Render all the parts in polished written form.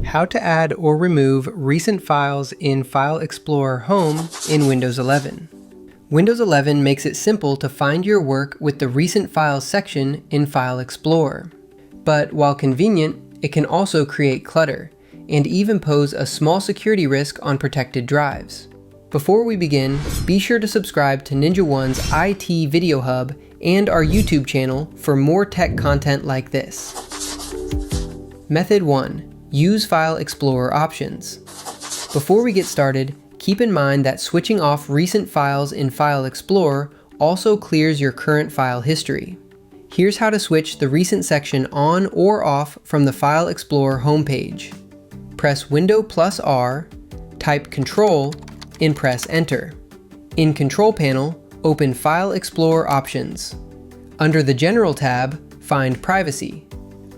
How to add or remove recent files in File Explorer Home in Windows 11. Windows 11 makes it simple to find your work with the Recent Files section in File Explorer. But while convenient, it can also create clutter, and even pose a small security risk on protected drives. Before we begin, be sure to subscribe to NinjaOne's IT Video Hub and our YouTube channel for more tech content like this. Method 1. Use File Explorer options. Before we get started, keep in mind that switching off recent files in File Explorer also clears your current file history. Here's how to switch the recent section on or off from the File Explorer homepage. Press Window plus R, type Control, and press Enter. In Control Panel, open File Explorer Options. Under the General tab, find Privacy.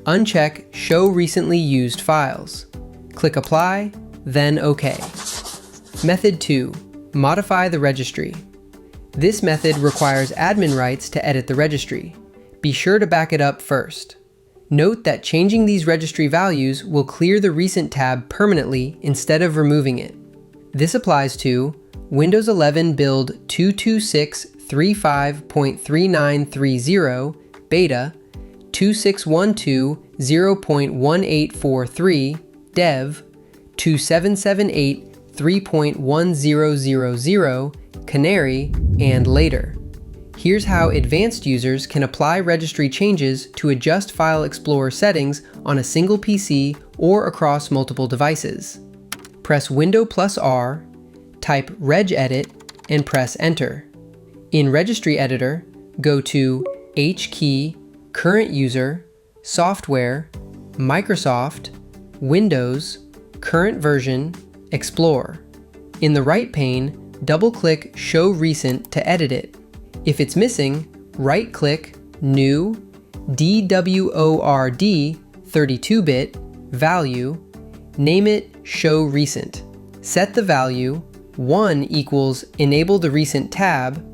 Uncheck Show Recently Used Files. Click Apply, then OK. Method 2. Modify the registry. This method requires admin rights to edit the registry. Be sure to back it up first. Note that changing these registry values will clear the Recent tab permanently instead of removing it. This applies to Windows 11 Build 226.35.3930 Beta, 2612.0.1843 Dev, 2778.3.1000 Canary, and later. Here's how advanced users can apply registry changes to adjust File Explorer settings on a single PC or across multiple devices. Press Window plus R, type regedit, and press Enter. In Registry Editor, go to H key, Current User, Software, Microsoft, Windows, Current Version, Explore. In the right pane, double-click Show Recent to edit it. If it's missing, right-click New, DWORD 32-bit, Value, name it Show Recent. Set the value 1 equals Enable the Recent tab,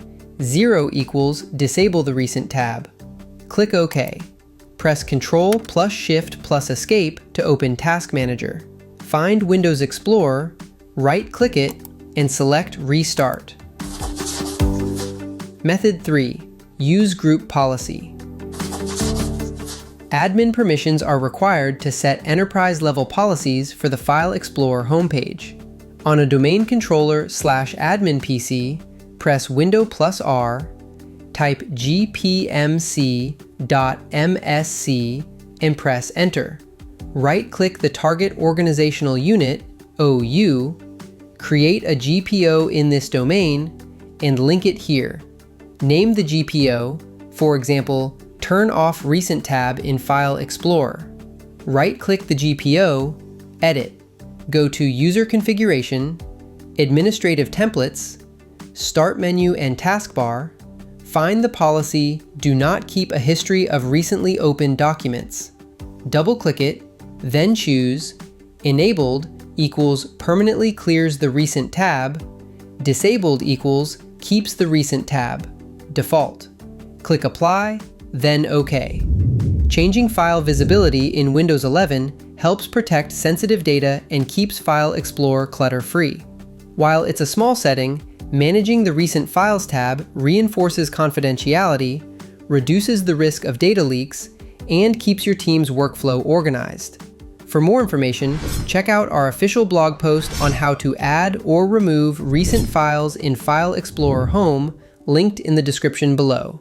0 equals Disable the Recent tab. Click OK. Press Ctrl plus Shift plus Escape to open Task Manager. Find Windows Explorer, right-click it, and select Restart. Method 3. Use Group Policy. Admin permissions are required to set enterprise-level policies for the File Explorer homepage. On a domain controller/admin PC, press Window plus R, type gpmc.msc, and press Enter. Right-click the target organizational unit, OU, create a GPO in this domain, and link it here. Name the GPO, for example, Turn Off Recent tab in File Explorer. Right-click the GPO, Edit. Go to User Configuration, Administrative Templates, Start Menu and Taskbar. Find the policy Do Not Keep a History of Recently Opened Documents. Double-click it, then choose Enabled equals Permanently Clears the Recent tab, Disabled equals Keeps the Recent tab, Default. Click Apply, then OK. Changing file visibility in Windows 11 helps protect sensitive data and keeps File Explorer clutter-free. While it's a small setting, managing the Recent Files tab reinforces confidentiality, reduces the risk of data leaks, and keeps your team's workflow organized. For more information, check out our official blog post on how to add or remove recent files in File Explorer Home, linked in the description below.